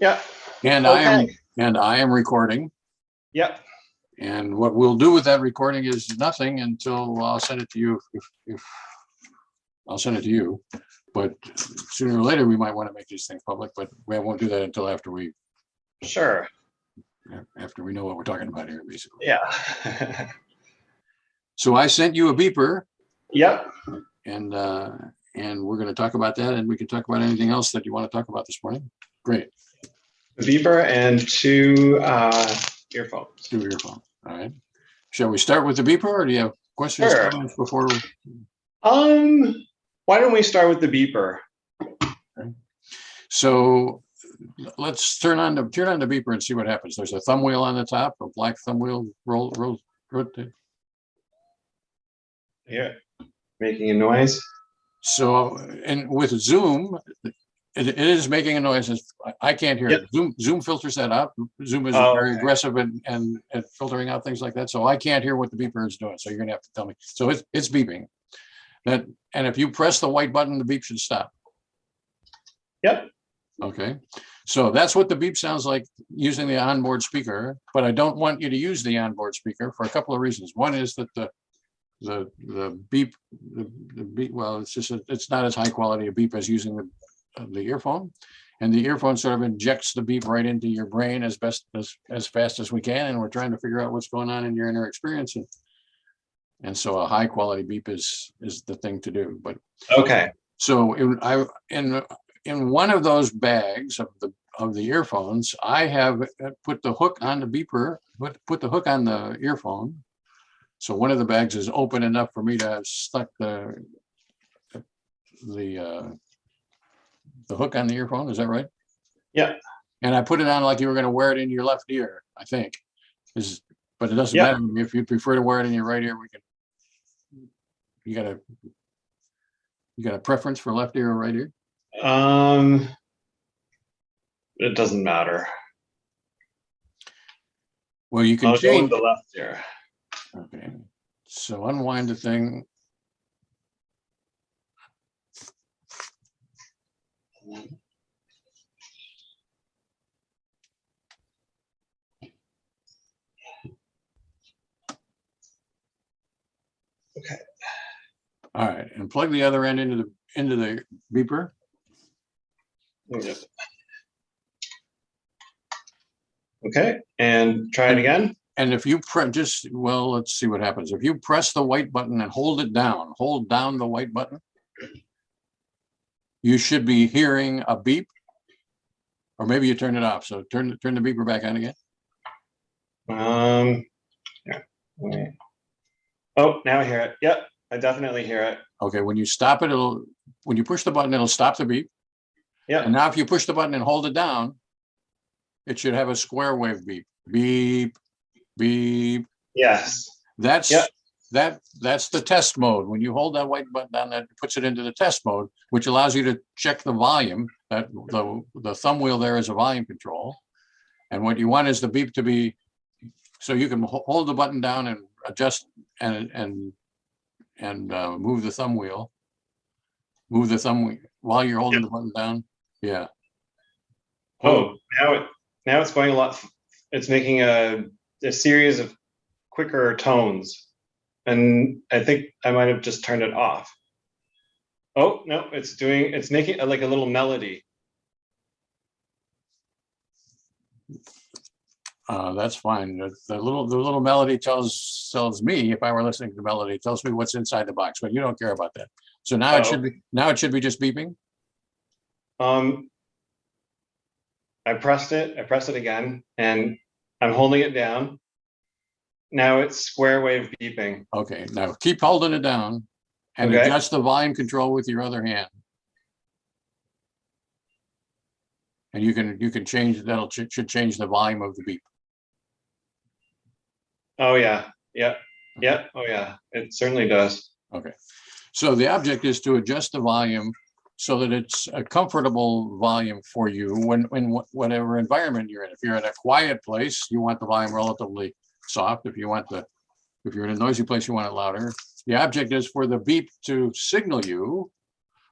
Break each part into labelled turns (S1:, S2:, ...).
S1: Yeah.
S2: And
S1: Okay.
S2: I am recording.
S1: Yep.
S2: And what we'll do with that recording is nothing until I'll send it to you. If I'll send it to you, but sooner or later we might want to make these things public, but we won't do that until after we know what we're talking about here, basically.
S1: Yeah.
S2: So I sent you a beeper.
S1: Yep.
S2: And we're going to talk about that, and we can talk about anything else that you want to talk about this morning. Great.
S1: The beeper and two earphones.
S2: Two earphones. All right. Shall we start with the beeper, or do you have questions, comments before?
S1: Why don't we start with the beeper?
S2: Okay. So let's turn on the beeper and see what happens. There's a thumb wheel on the top, a black thumb wheel. Rotate.
S1: Yeah. Making a noise.
S2: So, and with Zoom, it is making a noise. I can't hear it. Zoom filters that out. Zoom is very aggressive and filtering out things like that. So I can't hear what the beeper is doing. So you're gonna have to tell me. So it's beeping. And if you press the white button, the beep should stop.
S1: Yep.
S2: Okay. So that's what the beep sounds like using the onboard speaker. But I don't want you to use the onboard speaker for a couple of reasons. One is that the beep, well, it's not as high quality a beep as using the earphone, and the earphone sort of injects the beep right into your brain as fast as we can, and we're trying to figure out what's going on in your inner experience, and so a high quality beep is the thing to do. But
S1: okay,
S2: so in one of those bags of the earphones, I have put the hook on the beeper, put the hook on the earphone. So one of the bags is open enough for me to have stuck the hook on the earphone. Is that right?
S1: Yeah.
S2: And I put it on like you were going to wear it in your left ear, I think. But it doesn't matter. If you prefer to wear it in your right ear, we can. You got a preference for left ear or right ear?
S1: It doesn't matter.
S2: Well, you can change
S1: the left ear.
S2: Okay, so unwind the thing.
S1: Okay.
S2: All right, and plug the other end into the beeper.
S1: Okay, and try it again.
S2: And if you let's see what happens. If you press the white button and hold down the white button, you should be hearing a beep, or maybe you turn it off. So turn the beeper back on again.
S1: Yeah. Oh, now I hear it. Yep, I definitely hear it.
S2: Okay, when you stop it, when you push the button, it'll stop the beep.
S1: Yeah.
S2: And now if you push the button and hold it down, it should have a square wave beep. Beep. Beep.
S1: Yes.
S2: That's the test mode. When you hold that white button down, that puts it into the test mode, which allows you to check the volume. That the thumb wheel there is a volume control, and what you want is the beep to be, so you can hold the button down and adjust and move the thumb wheel. Move the thumb wheel while you're holding the button down. Yeah.
S1: Oh, now it's going a lot. It's making a series of quicker tones, and I think I might have just turned it off. Oh no, it's making like a little melody.
S2: That's fine. The little melody tells me, if I were listening to the melody, it tells me what's inside the box, but you don't care about that. So now it should be just beeping.
S1: I pressed it again, and I'm holding it down. Now it's square wave beeping.
S2: Okay, now keep holding it down and adjust the volume control with your other hand. And you can change, should change the volume of the beep.
S1: Oh yeah, yeah, yeah, oh yeah, it certainly does.
S2: Okay, so the object is to adjust the volume so that it's a comfortable volume for you in whatever environment you're in. If you're in a quiet place, you want the volume relatively soft. If you're in a noisy place, you want it louder. The object is for the beep to signal you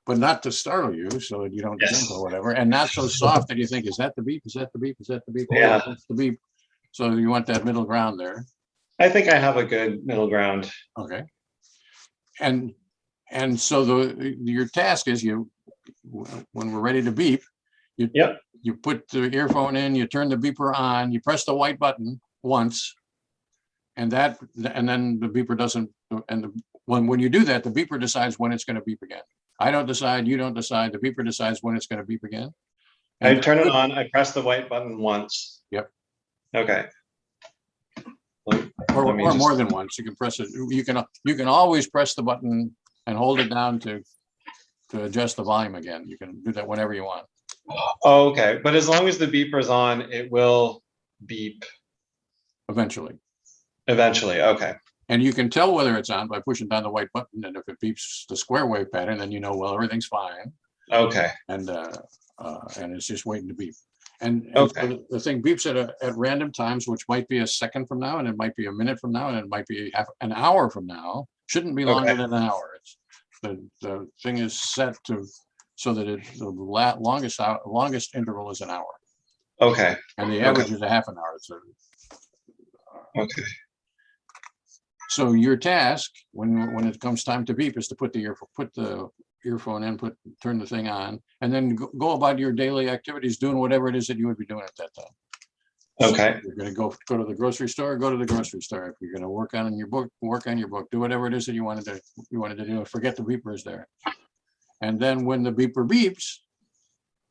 S2: but not to startle you so that you don't
S1: Yes.
S2: jump or whatever, and not so soft that you think, is that the beep? Is that the beep? Is that the beep? Oh,
S1: Yeah.
S2: that's the beep. So you want that middle ground there.
S1: I think I have a good middle ground.
S2: Okay. And so your task is when we're ready to beep, you put the earphone in, you turn the beeper on, you press the white button once, and then the beeper doesn't, and when you do that, the beeper decides when it's going to beep again. I don't decide, you don't decide, the beeper decides when it's going to beep again.
S1: I turn it on, I press the white button once.
S2: Yep.
S1: Okay.
S2: Or more than once. You can press it. You can always press the button and hold it down to adjust the volume again. You can do that whenever you want.
S1: Oh, okay. But as long as the beeper is on, it will beep.
S2: Eventually.
S1: Okay.
S2: And you can tell whether it's on by pushing down the white button. And if it beeps the square wave pattern, then you know, well, everything's fine.
S1: Okay.
S2: And it's just waiting to beep. And
S1: okay.
S2: So the thing beeps at random times, which might be a second from now, and it might be a minute from now, and it might be an hour from now. Shouldn't be longer than an hour. The thing is set to so that the longest interval is an hour.
S1: Okay.
S2: And the average is a half an hour.
S1: Okay.
S2: So your task when it comes time to beep is to put the earphone in, turn the thing on, and then go about your daily activities, doing whatever it is that you would be doing at that time.
S1: Okay.
S2: So you're going to go to the grocery store, go to the grocery store. If you're going to work on your book, work on your book. Do whatever it is that you wanted to do. Forget the beeper is there. And then when the beeper beeps,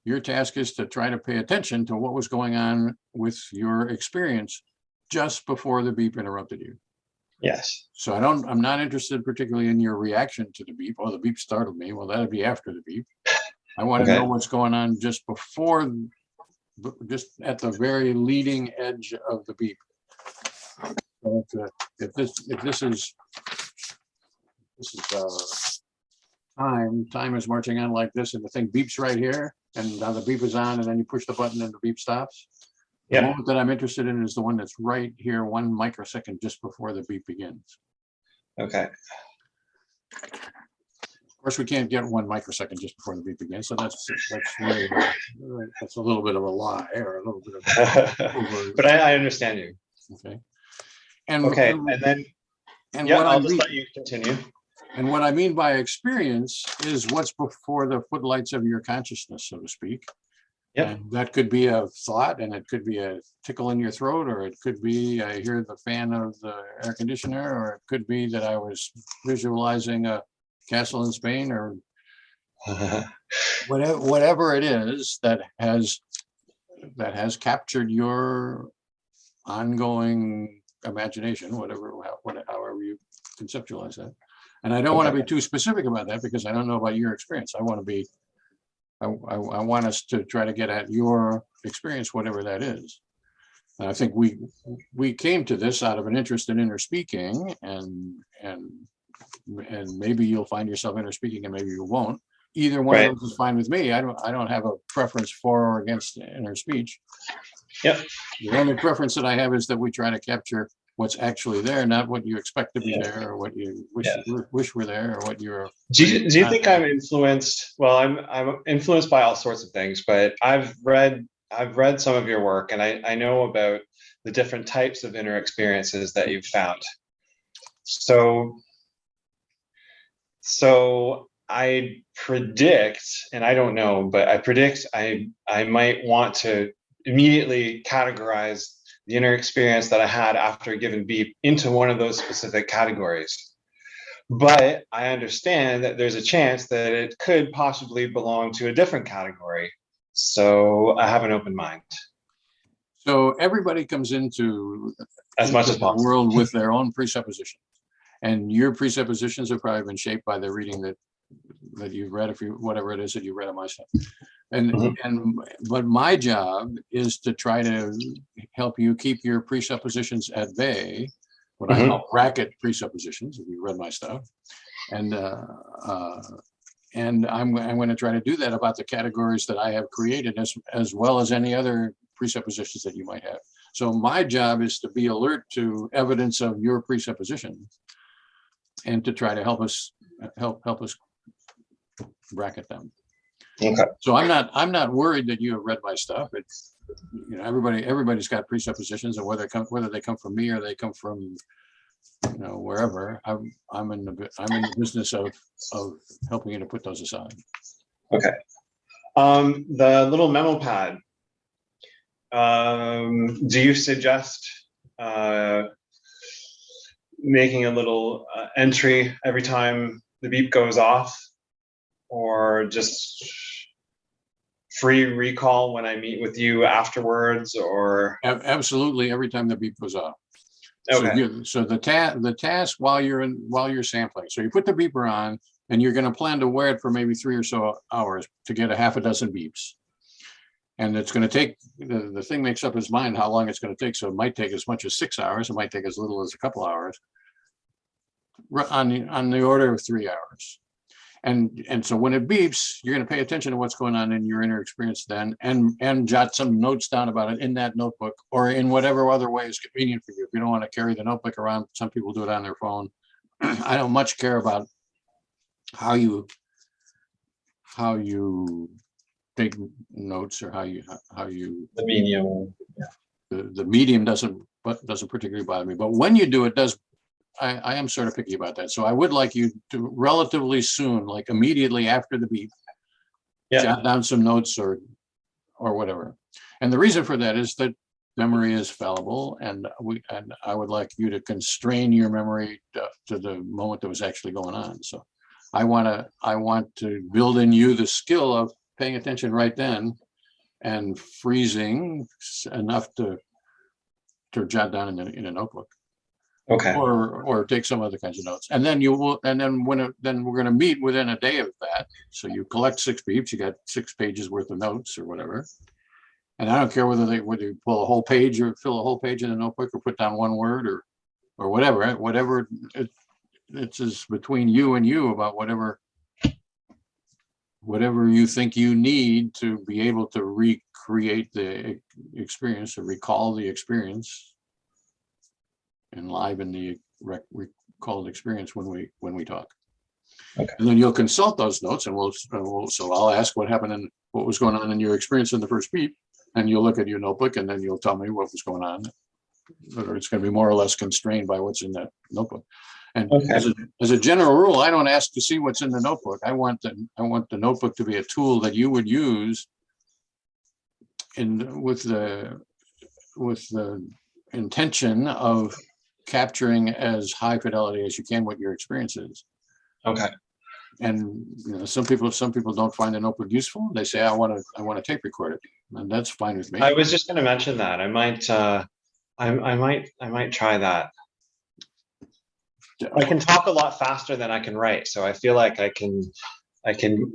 S2: your task is to try to pay attention to what was going on with your experience just before the beep interrupted you.
S1: Yes.
S2: So I'm not interested particularly in your reaction to the beep. Oh, the beep startled me. Well, that'd be after the beep. I want to know what's going on just before, just at the very leading edge of the beep. So if this is time is marching on like this, and the thing beeps right here, and now the beep is on, and then you push the button and the beep stops. The moment that I'm interested in is the one that's right here, 1 microsecond just before the beep begins.
S1: Okay.
S2: Of course, we can't get 1 microsecond just before the beep begins, so that's a little bit of a lie, or a little bit of.
S1: But I understand you.
S2: Okay.
S1: I'll just let you continue.
S2: And what I mean by experience is what's before the footlights of your consciousness, so to speak. And that could be a thought, and it could be a tickle in your throat, or it could be I hear the fan of the air conditioner, or it could be that I was visualizing a castle in Spain, or whatever it is that has captured your ongoing imagination, however you conceptualize that. And I don't want to be too specific about that because I don't know about your experience. I want us to try to get at your experience, whatever that is. And I think we came to this out of an interest in inner speaking, and maybe you'll find yourself inner speaking, and maybe you won't. Either one of those is fine with me. I don't have a preference for or against inner speech.
S1: Yep.
S2: The only preference that I have is that we try to capture what's actually there, not what you expect to be there, or what you wish were there, or what you're.
S1: Do you think I'm influenced? Well, I'm influenced by all sorts of things, but I've read some of your work, and I know about the different types of inner experiences that you've found. So I predict, and I don't know, but I predict I might want to immediately categorize the inner experience that I had after a given beep into one of those specific categories. But I understand that there's a chance that it could possibly belong to a different category. So I have an open mind.
S2: So everybody comes into
S1: as much as
S2: the
S1: possible
S2: world with their own presuppositions. And your presuppositions have probably been shaped by the reading that you've read, whatever it is that you read of my stuff. But my job is to try to help you keep your presuppositions at bay, what I call bracket presuppositions, if you read my stuff. And I'm going to try to do that about the categories that I have created, as well as any other presuppositions that you might have. So my job is to be alert to evidence of your presupposition, and to try to help us bracket them.
S1: Okay.
S2: So I'm not worried that you have read my stuff. It's, you know, everybody's got presuppositions, and whether they come from me or they come from, you know, wherever. I'm in the business of helping you to put those aside.
S1: Okay. The little memo pad. Do you suggest making a little entry every time the beep goes off, or just free recall when I meet with you afterwards, or?
S2: Absolutely, every time the beep goes off.
S1: Okay.
S2: So the task while you're sampling. So you put the beeper on, and you're going to plan to wear it for maybe 3 or so hours to get a half a dozen beeps. And it's going to take, the thing makes up its mind how long it's going to take. So it might take as much as 6 hours. It might take as little as a couple hours, on the order of 3 hours. And so when it beeps, you're going to pay attention to what's going on in your inner experience then, and jot some notes down about it in that notebook, or in whatever other way is convenient for you. If you don't want to carry the notebook around, some people do it on their phone. I don't much care about how you take notes, or how you
S1: The medium.
S2: the medium doesn't particularly bother me, but when you do it does. I am sort of picky about that. So I would like you to relatively soon, like immediately after the beep, jot down some notes or whatever. And the reason for that is that memory is fallible, and I would like you to constrain your memory to the moment that was actually going on. So I want to build in you the skill of paying attention right then and freezing enough to jot down in a notebook.
S1: Okay.
S2: Or take some other kinds of notes, and then then we're going to meet within a day of that. So you collect 6 beeps, you got 6 pages worth of notes or whatever. And I don't care whether you pull a whole page or fill a whole page in a notebook, or put down one word or whatever. It's just between you and you about whatever you think you need to be able to recreate the experience, or recall the experience, enliven the recalled experience when we talk.
S1: Okay.
S2: And then you'll consult those notes, and so I'll ask what happened and what was going on in your experience in the first beep, and you'll look at your notebook, and then you'll tell me what was going on. Or it's going to be more or less constrained by what's in that notebook. And as a general rule, I don't ask to see what's in the notebook. I want the notebook to be a tool that you would use with the intention of capturing as high fidelity as you can what your experience is.
S1: Okay.
S2: And some people don't find the notebook useful. They say, I want to tape record it, and that's fine with me.
S1: I was just going to mention that I might try that. I can talk a lot faster than I can write, so I feel like I can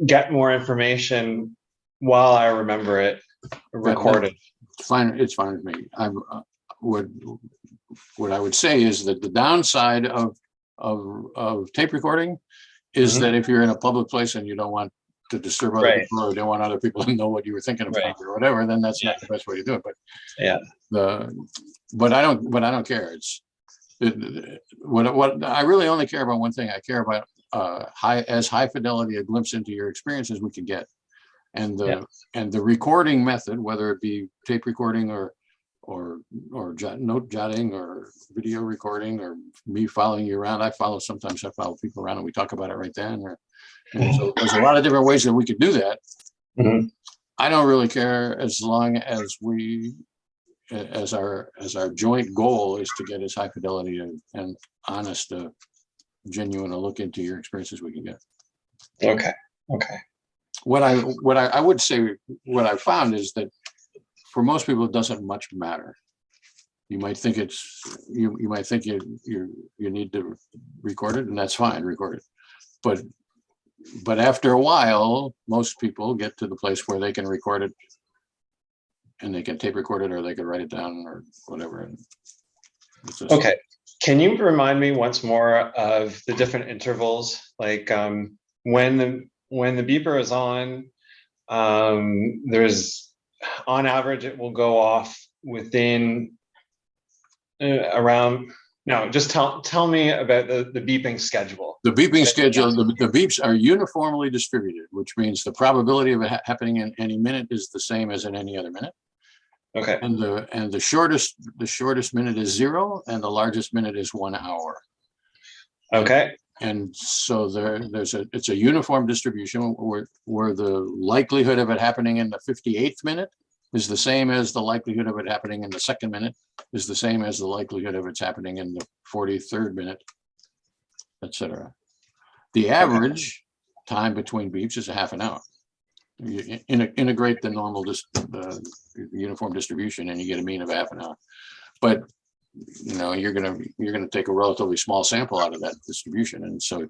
S1: get more information while I remember it recorded.
S2: It's fine with me. What I would say is that the downside of tape recording is that if you're in a public place and you don't want to disturb other people, or don't want other people to know what you were thinking about or whatever, then that's not the best way to do it. But I don't care. What I really only care about one thing. I care about high fidelity a glimpse into your experience as we can get, and the recording method, whether it be tape recording or note jotting or video recording or me following you around. Sometimes I follow people around and we talk about it right then. So there's a lot of different ways that we could do that.
S1: Mm-hmm.
S2: I don't really care, as long as as our joint goal is to get as high fidelity and honest, genuine a look into your experiences we can get.
S1: Okay.
S2: What I would say, what I found is that for most people, it doesn't much matter. You might think you need to record it, and that's fine, record it. But after a while, most people get to the place where they can record it, and they can tape record it, or they can write it down, or whatever.
S1: Okay. Can you remind me once more of the different intervals? Like when the beeper is on, there's, on average, it will go off within around No, just tell me about the beeping schedule.
S2: The beeping schedule, the beeps are uniformly distributed, which means the probability of it happening in any minute is the same as in any other minute.
S1: Okay.
S2: And the shortest minute is 0, and the largest minute is 1 hour.
S1: Okay.
S2: And so it's a uniform distribution where the likelihood of it happening in the 58th minute is the same as the likelihood of it happening in the 2nd minute, is the same as the likelihood of it's happening in the 43rd minute, etc. The average time between beeps is a half an hour. You integrate the normal the uniform distribution, and you get a mean of half an hour. But you're gonna take a relatively small sample out of that distribution, and so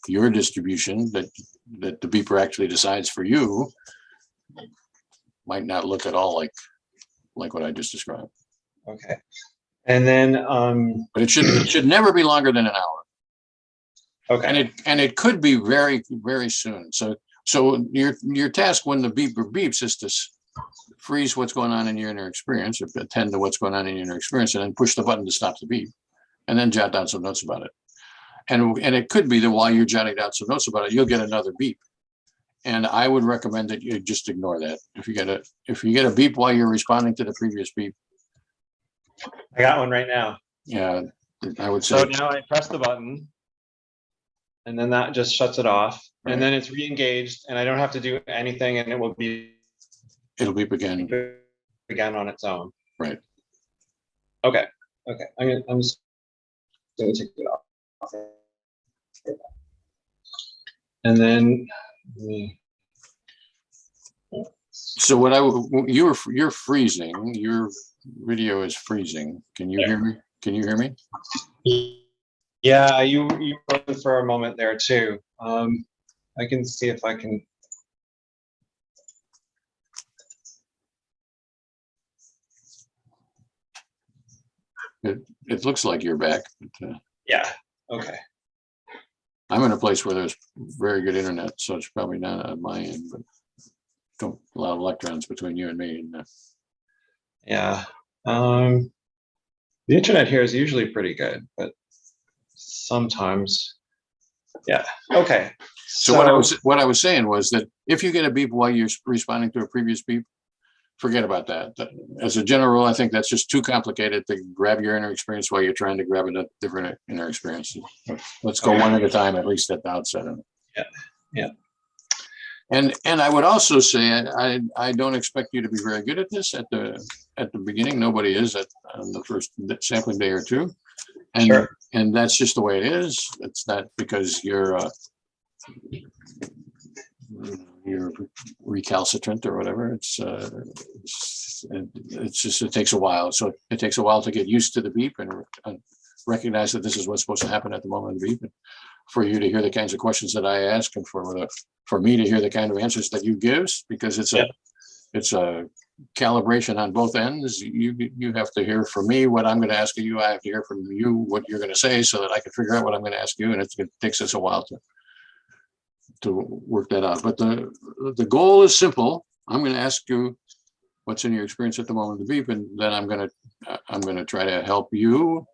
S2: your distribution that the beeper actually decides for you might not look at all like what I just described.
S1: Okay. And then
S2: but it should never be longer than an hour.
S1: Okay.
S2: And it could be very, very soon. So your task when the beeper beeps is to freeze what's going on in your inner experience, or attend to what's going on in your inner experience, and then push the button to stop the beep, and then jot down some notes about it. And it could be that while you're jotting down some notes about it, you'll get another beep. And I would recommend that you just ignore that. If you get a beep while you're responding to the previous beep.
S1: I got one right now.
S2: Yeah, I would say.
S1: So now I press the button, and then that just shuts it off, right. And then it's re-engaged, and I don't have to do anything, and it'll beep again on its own.
S2: Right.
S1: Okay. I'm just going to take it off. And then
S2: so you're freezing. Your video is freezing. Can you hear me? Can you hear me?
S1: Yeah, you froze for a moment there too. I can see if I can.
S2: It looks like you're back. But,
S1: yeah. Okay.
S2: I'm in a place where there's very good internet, so it's probably not on my end, but don't allow electrons between you and me.
S1: Yeah. The internet here is usually pretty good, but sometimes, yeah. Okay.
S2: So what I was saying was that if you get a beep while you're responding to a previous beep, forget about that. As a general rule, I think that's just too complicated to grab your inner experience while you're trying to grab a different inner experience. Let's go one at a time, at least at the outset.
S1: Yeah.
S2: And I would also say I don't expect you to be very good at this at the beginning. Nobody is on the first sampling day or two, and
S1: sure.
S2: And that's just the way it is. It's not because you're recalcitrant or whatever. It's just it takes a while. So it takes a while to get used to the beep and recognize that this is what's supposed to happen at the moment of the beep, and for you to hear the kinds of questions that I ask, and for me to hear the kind of answers that you give, because it's a calibration on both ends. You have to hear from me what I'm going to ask you. I have to hear from you what you're going to say, so that I can figure out what I'm going to ask you. And it takes us a while to work that out. But the goal is simple. I'm going to ask you what's in your experience at the moment of the beep, and then I'm going to try to help you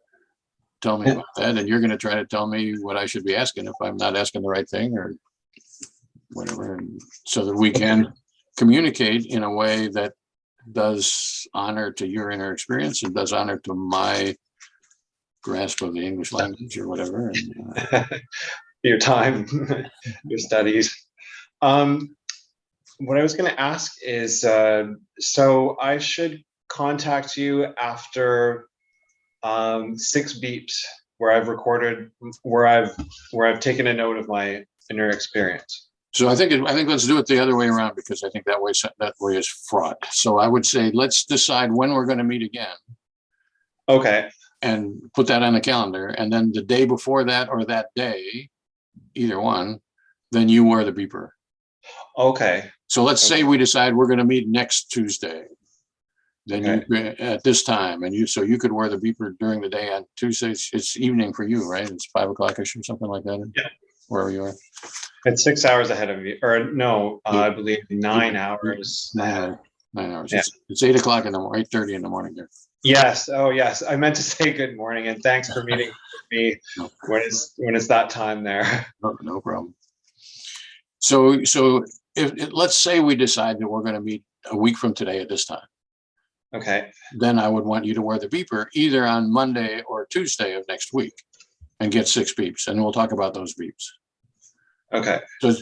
S2: tell me about that, and you're going to try to tell me what I should be asking if I'm not asking the right thing or whatever, and so that we can communicate in a way that does honor to your inner experience and does honor to my grasp of the English language or whatever. And,
S1: your time, your studies. What I was going to ask is, so I should contact you after 6 beeps where I've recorded, where I've taken a note of my inner experience.
S2: So I think let's do it the other way around, because I think that way is fraught. So I would say let's decide when we're going to meet again.
S1: Okay.
S2: And put that on the calendar, and then the day before that or that day, either one, then you wear the beeper.
S1: Okay.
S2: So let's say we decide we're going to meet next Tuesday. Then you at this time, and you could wear the beeper during the day on Tuesday. It's evening for you, right? It's 5 o'clock-ish or something like that.
S1: Yeah.
S2: Wherever you are.
S1: It's 6 hours ahead of you, or no, I believe 9 hours.
S2: 9 hours.
S1: Yeah.
S2: It's 8 o'clock in the morning, 8:30 in the morning there.
S1: Yes. Oh, yes. I meant to say good morning and thanks for meeting with me
S2: No,
S1: when it's that time there.
S2: no problem. So if let's say we decide that we're going to meet a week from today at this time,
S1: Okay.
S2: then I would want you to wear the beeper either on Monday or Tuesday of next week and get 6 beeps, and we'll talk about those beeps.
S1: Okay.
S2: So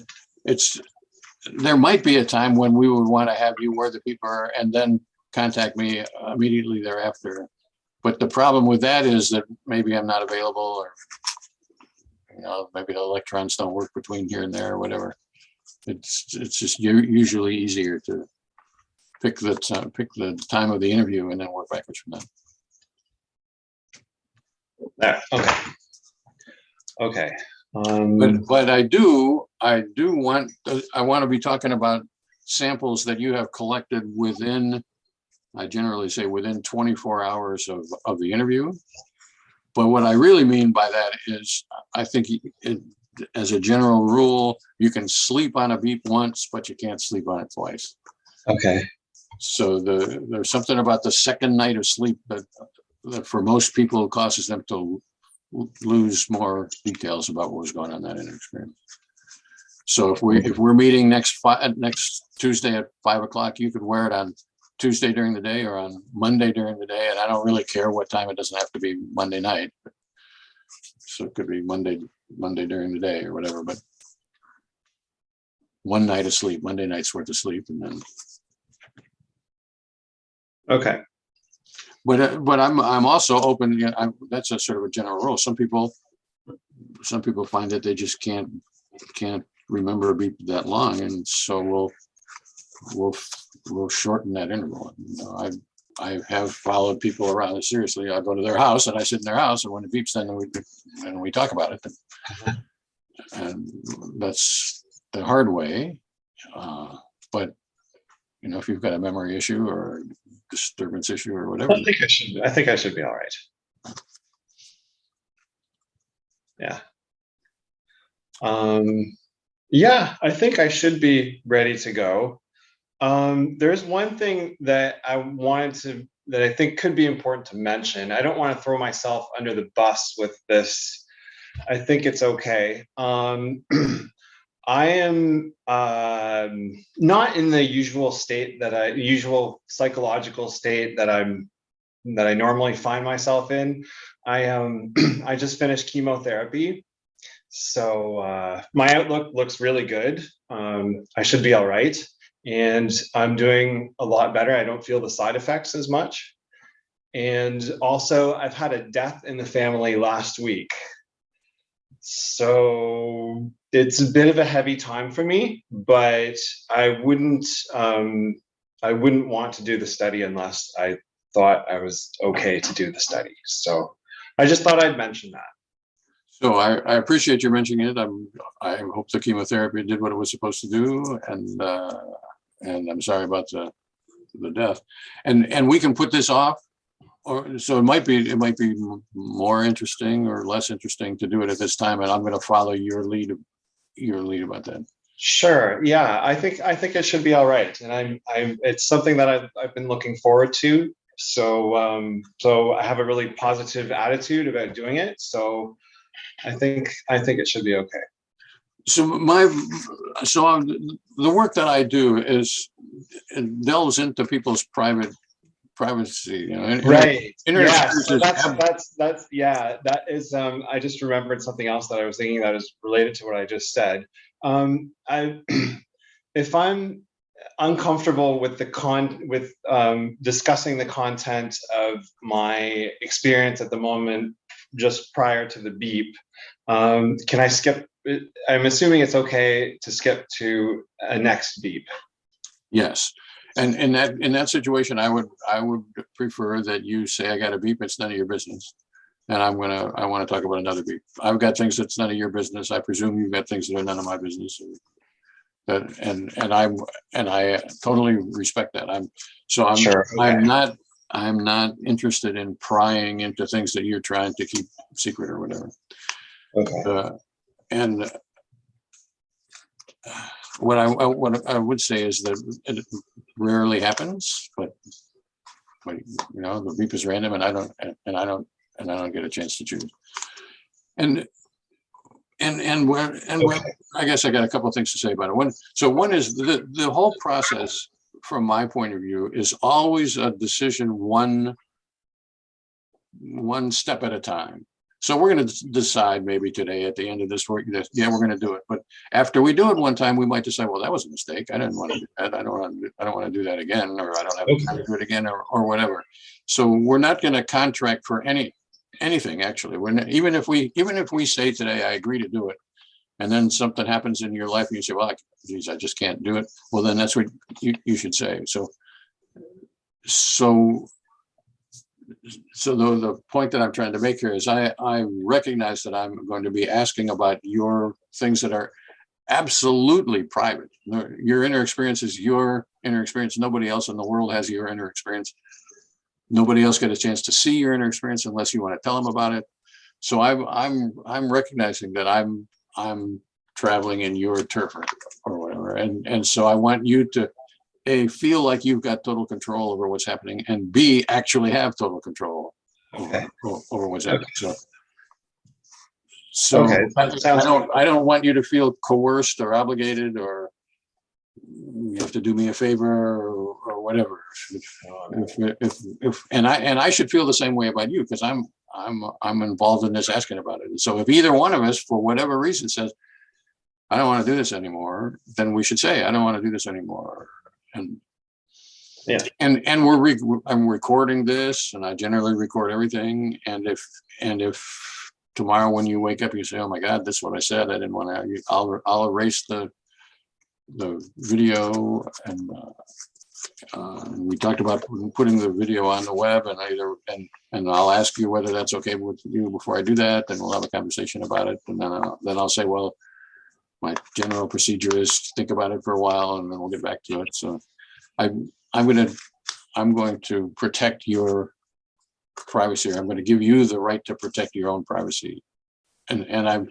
S2: there might be a time when we would want to have you wear the beeper and then contact me immediately thereafter. But the problem with that is that maybe I'm not available, or maybe the electrons don't work between here and there or whatever. It's just usually easier to pick the time of the interview and then work backwards from that.
S1: Okay. Okay.
S2: But I want to be talking about samples that you have collected within, I generally say within 24 hours of the interview. But what I really mean by that is, I think as a general rule, you can sleep on a beep once, but you can't sleep on it twice.
S1: Okay.
S2: So there's something about the second night of sleep that for most people causes them to lose more details about what was going on in that experience. So if we're meeting next Tuesday at 5 o'clock, you could wear it on Tuesday during the day or on Monday during the day, and I don't really care what time. It doesn't have to be Monday night. So it could be Monday during the day or whatever, but one night of sleep, Monday night's worth of sleep, and then.
S1: Okay.
S2: But I'm also open. That's a sort of a general rule. Some people find that they just can't remember a beep that long, and so we'll shorten that interval. I have followed people around. Seriously, I go to their house and I sit in their house, and when it beeps, then we talk about it. And that's the hard way. But if you've got a memory issue or disturbance issue or whatever,
S1: I think I should be all right. Yeah. Yeah, I think I should be ready to go. There's one thing that that I think could be important to mention. I don't want to throw myself under the bus with this. I think it's okay. I am not in the usual psychological state that I normally find myself in. I just finished chemotherapy, so my outlook looks really good. I should be all right, and I'm doing a lot better. I don't feel the side effects as much, and also I've had a death in the family last week. So it's a bit of a heavy time for me, but I wouldn't want to do the study unless I thought I was okay to do the study. So I just thought I'd mention that.
S2: So I appreciate you mentioning it. I hope the chemotherapy did what it was supposed to do, and I'm sorry about the death. And we can put this off. Or so it might be more interesting or less interesting to do it at this time, and I'm going to follow your lead about that. Sure.
S1: Yeah, I think it should be all right, and it's something that I've been looking forward to. So I have a really positive attitude about doing it. So I think it should be okay.
S2: So the work that I do it delves into people's privacy,
S1: right. Yeah, so that is I just remembered something else that I was thinking that is related to what I just said. If I'm uncomfortable with discussing the content of my experience at the moment just prior to the beep, can I skip? I'm assuming it's okay to skip to a next beep.
S2: Yes. And in that situation, I would prefer that you say, I got a beep, it's none of your business. And I want to talk about another beep. I've got things that's none of your business. I presume you've got things that are none of my business. And I totally respect that. I'm
S1: Sure. Okay.
S2: I'm not interested in prying into things that you're trying to keep secret or whatever.
S1: Okay.
S2: What I would say is that rarely happens, but you know, the beep is random, and I don't get a chance to choose. And I guess I got a couple of things to say about it. One is the whole process, from my point of view, is always a decision one step at a time. So we're going to decide maybe today at the end of this work that, yeah, we're going to do it. But after we do it one time, we might decide, well, that was a mistake. I didn't want to do that. I don't want to do that again, or I don't have time to do it again, or whatever. So we're not going to contract for anything, actually. Even if we say today, I agree to do it, and then something happens in your life and you say, well, geez, I just can't do it. Well, then that's what you should say. So the point that I'm trying to make here is I recognize that I'm going to be asking about your things that are absolutely private. Your inner experience is your inner experience. Nobody else in the world has your inner experience. Nobody else gets a chance to see your inner experience unless you want to tell them about it. So I'm recognizing that I'm traveling in your turf or whatever, and so I want you to A, feel like you've got total control over what's happening, and B, actually have total control over what's happening. So I don't want you to feel coerced or obligated, or you have to do me a favor or whatever. And I should feel the same way about you, because I'm involved in this, asking about it. And so if either one of us, for whatever reason, says, I don't want to do this anymore, then we should say, I don't want to do this anymore. And
S1: yeah,
S2: and I'm recording this, and I generally record everything. And if tomorrow when you wake up you say, oh my God, this is what I said, I didn't want to, I'll erase the video. And we talked about putting the video on the web, and I'll ask you whether that's okay with you before I do that. Then we'll have a conversation about it, and then I'll say, well, my general procedure is think about it for a while, and then we'll get back to it. So I'm going to protect your privacy. I'm going to give you the right to protect your own privacy. And I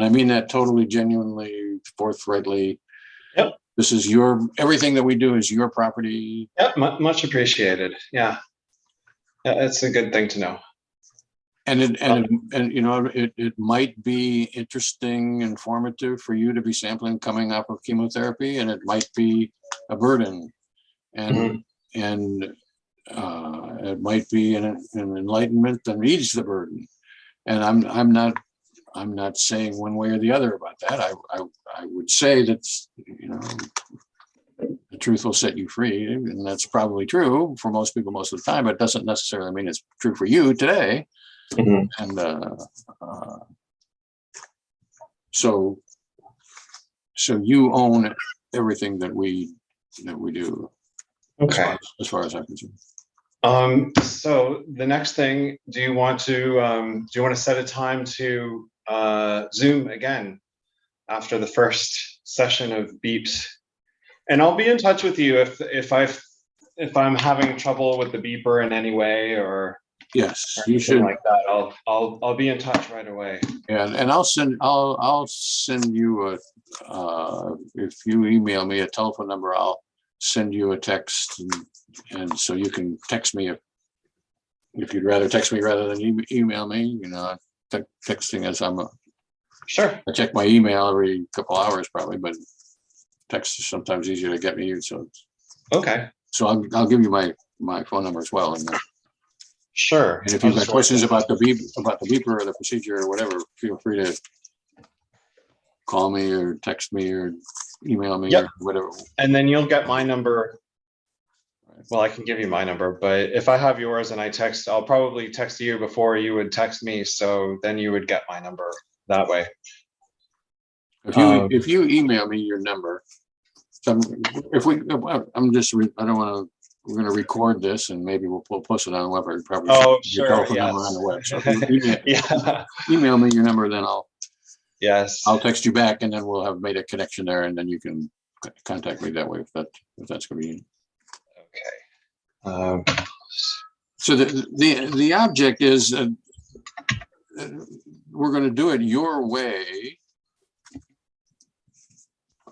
S2: mean that totally, genuinely, forthrightly.
S1: Yep.
S2: This is everything that we do is your property.
S1: Yep. Much appreciated. Yeah. It's a good thing to know.
S2: And you know, it might be interesting, informative for you to be sampling coming off of chemotherapy, and it might be a burden, and it might be an enlightenment that needs the burden. And I'm not saying one way or the other about that. I would say that, you know, the truth will set you free, and that's probably true for most people most of the time, but it doesn't necessarily mean it's true for you today. And so you own everything that we do.
S1: Okay.
S2: As far as I'm concerned.
S1: So the next thing, do you want to set a time to Zoom again after the first session of beeps? And I'll be in touch with you if I'm having trouble with the beeper in any way, or
S2: yes, you should,
S1: like that. I'll be in touch right away.
S2: Yeah, and I'll send you if you email me a telephone number, I'll send you a text, and so you can text me if you'd rather text me rather than email me. You know, texting is
S1: sure.
S2: I check my email every couple hours probably, but text is sometimes easier to get me. So
S1: okay.
S2: So I'll give you my phone number as well, and then,
S1: sure.
S2: and if you've got questions about the beeper or the procedure or whatever, feel free to call me or text me or email me or whatever.
S1: And then you'll get my number. Well, I can give you my number, but if I have yours and I'll probably text you before you would text me. So then you would get my number that way.
S2: If you email me your number, I don't want to. We're going to record this, and maybe we'll post it on the web. Or probably
S1: sure.
S2: Your telephone number on the web. So if you email me your number, then I'll text you back, and then we'll have made a connection there, and then you can contact me that way if that's convenient.
S1: Okay.
S2: So the object is we're going to do it your way.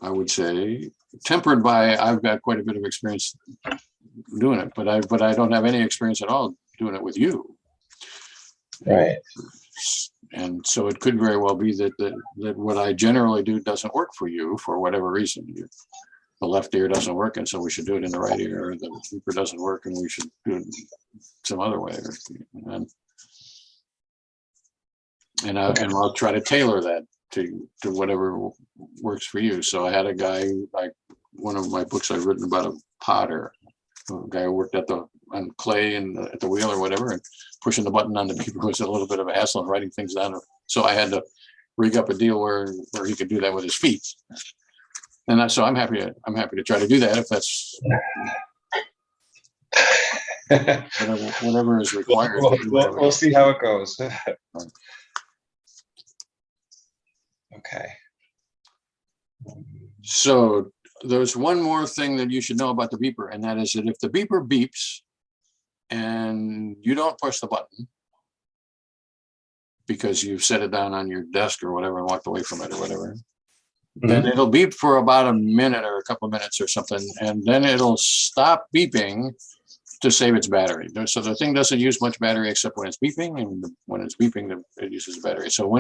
S2: I would say tempered by I've got quite a bit of experience doing it, but I don't have any experience at all doing it with you.
S1: Right.
S2: And so it could very well be that what I generally do doesn't work for you for whatever reason. The left ear doesn't work, and so we should do it in the right ear. Or the beeper doesn't work, and we should do it some other way. And I'll try to tailor that to whatever works for you. So I had a guy, like one of my books I've written about, a potter, a guy who worked on clay and at the wheel or whatever, and pushing the button on the beeper was a little bit of a hassle, and writing things down. So I had to rig up a deal where he could do that with his feet. And so I'm happy to try to do that if that's whatever is required.
S1: We'll see how it goes. Okay.
S2: So there's one more thing that you should know about the beeper, and that is that if the beeper beeps and you don't push the button because you've set it down on your desk or whatever and walked away from it or whatever, then it'll beep for about a minute or a couple of minutes or something, and then it'll stop beeping to save its battery. So the thing doesn't use much battery except when it's beeping, and when it's beeping, it uses battery. So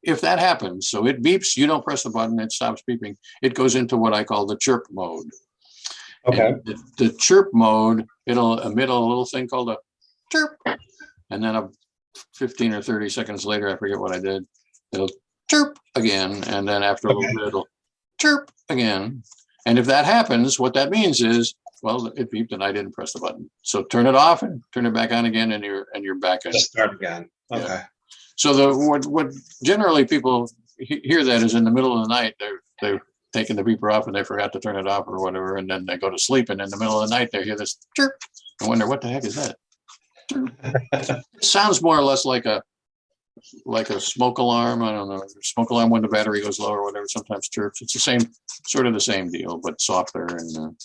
S2: if that happens, so it beeps, you don't press the button, it stops beeping, it goes into what I call the chirp mode.
S1: Okay.
S2: The chirp mode, it'll emit a little thing called a chirp, and then 15 or 30 seconds later, I forget what I did, it'll chirp again, and then after a little bit, it'll chirp again. And if that happens, what that means is, well, it beeped and I didn't press the button. So turn it off and turn it back on again, and you're back in.
S1: Just start again. Okay.
S2: Yeah. So what generally people hear that is in the middle of the night, they're taking the beeper off and they forgot to turn it off or whatever, and then they go to sleep, and in the middle of the night they hear this chirp and wonder what the heck is that. It sounds more or less like a smoke alarm. I don't know, smoke alarm when the battery goes low or whatever. Sometimes chirps. It's the same, sort of the same deal, but softer. And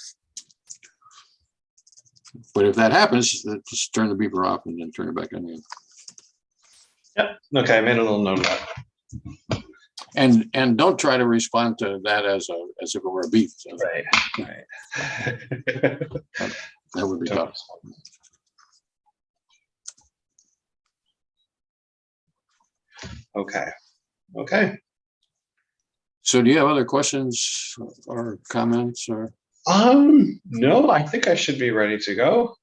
S2: but if that happens, just turn the beeper off and then turn it back on again.
S1: Yep. Okay, I made a little note of that.
S2: And don't try to respond to that as if it were a beep. So
S1: Right.
S2: that would be tough.
S1: Okay.
S2: So do you have other questions or comments or?
S1: No, I think I should be ready to go.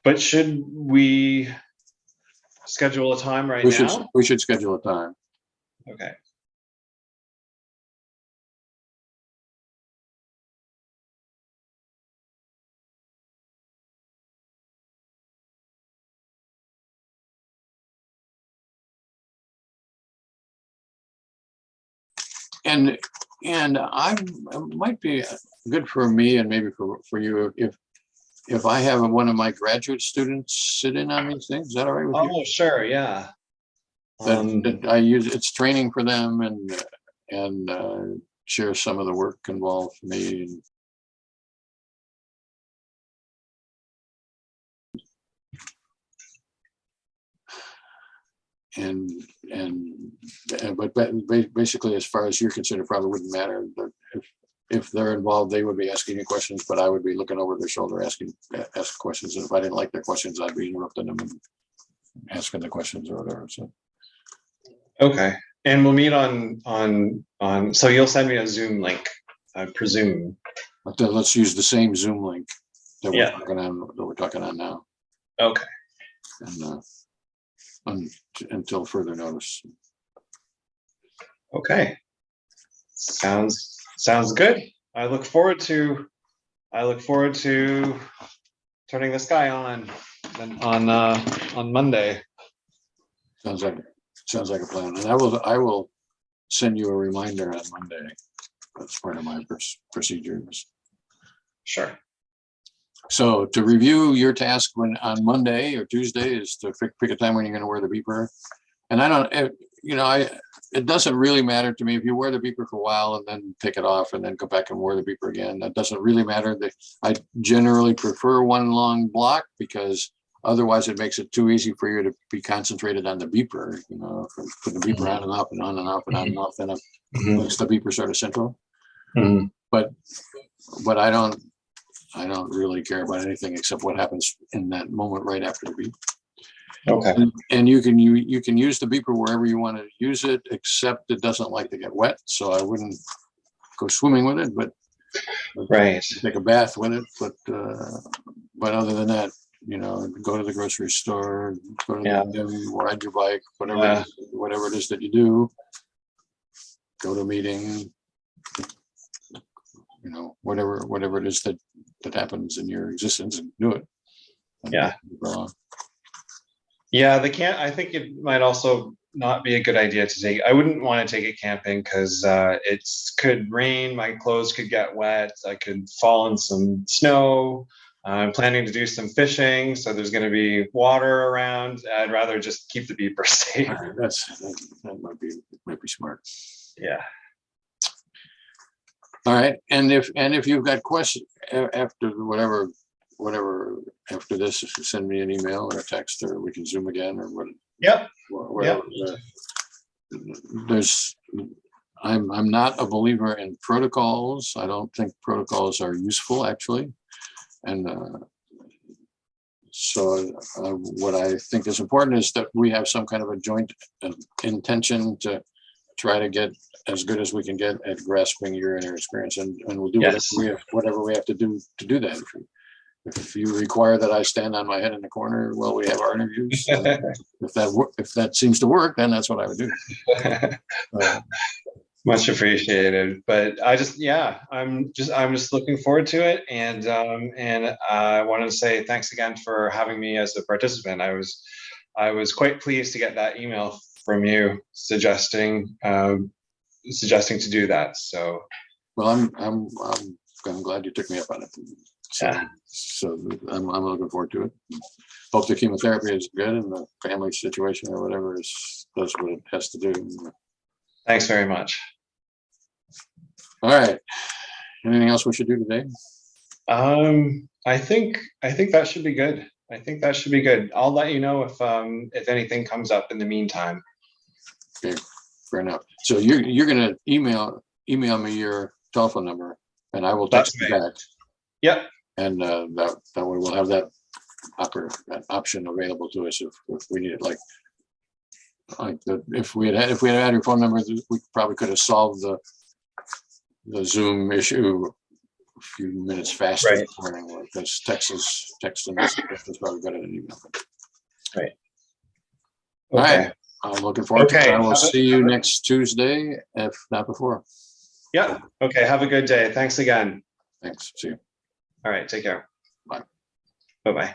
S1: But should we schedule a time now?
S2: We should schedule a time.
S1: Okay.
S2: And I it might be good for me and maybe for you if I have one of my graduate students sit in on these things. Is that all right with you?
S1: Oh, sure, yeah.
S2: That I use, it's training for them and share some of the work involved for me. But basically, as far as you're concerned, it probably wouldn't matter. If they're involved, they would be asking you questions, but I would be looking over their shoulder asking questions. And if I didn't like their questions, I'd be interrupting them and asking the questions or whatever. So
S1: okay, and we'll meet on. So you'll send me a Zoom link, I presume.
S2: but then let's use the same Zoom link that
S1: Yeah.
S2: we're talking on now.
S1: Okay.
S2: And until further notice.
S1: Okay. Sounds good. I look forward to turning this guy on Monday.
S2: Sounds like a plan. And I will send you a reminder on Monday. That's part of my procedures.
S1: Sure.
S2: So to review your task on Monday or Tuesday is to pick a time when you're going to wear the beeper. And it doesn't really matter to me if you wear the beeper for a while and then take it off and then go back and wear the beeper again. That doesn't really matter. I generally prefer one long block because Otherwise, it makes it too easy for you to be concentrated on the beeper, you know, putting the beeper on and off and on and off and on and off, then it makes the beeper sort of central.
S1: Mhm.
S2: But I don't really care about anything except what happens in that moment right after the beep.
S1: Okay.
S2: And you can use the beeper wherever you want to use it, except it doesn't like to get wet. So I wouldn't go swimming with it, but
S1: Right.
S2: take a bath with it. But other than that, you know, go to the grocery store, go to
S1: Yeah.
S2: the gym, ride your bike,
S1: Yeah.
S2: whatever it is that you do, go to a meeting, you know, whatever it is that happens in your existence, and do it.
S1: Yeah. Yeah, I think it might also not be a good idea to take. I wouldn't want to take it camping because it could rain. My clothes could get wet. I could fall in some snow. I'm planning to do some fishing, so there's going to be water around. I'd rather just keep the beeper safe.
S2: That might be smart.
S1: Yeah.
S2: All right, and if you've got questions after whatever after this, send me an email or a text, or we can Zoom again, or what.
S1: Yep.
S2: Whatever. I'm not a believer in protocols. I don't think protocols are useful, actually, and so what I think is important is that we have some kind of a joint intention to try to get as good as we can get at grasping your inner experience, and we'll do whatever we have to do that. If you require that I stand on my head in the corner, well, we have our interviews. If that seems to work, then that's what I would do.
S1: Much appreciated. But I'm just looking forward to it, and I wanted to say thanks again for having me as a participant. I was quite pleased to get that email from you suggesting to do that. So,
S2: well, I'm glad you took me up on it. So I'm looking forward to it. Hope the chemotherapy is good and the family situation or whatever does what it has to do.
S1: Thanks very much.
S2: All right. Anything else we should do today?
S1: I think that should be good. I'll let you know if anything comes up in the meantime.
S2: Okay, fair enough. So you're gonna email me your telephone number, and I will text you back.
S1: Yep.
S2: And that way we'll have that option available to us if we need it. Like if we had your phone number, we probably could have solved the Zoom issue a few minutes faster this morning, because texting is probably better than email.
S1: Right. Okay.
S2: All right. I'm looking forward to it. I will see you next Tuesday, if not before.
S1: Yeah. Okay. Have a good day. Thanks again.
S2: Thanks. See you.
S1: All right. Take care.
S2: Bye.
S1: Bye-bye.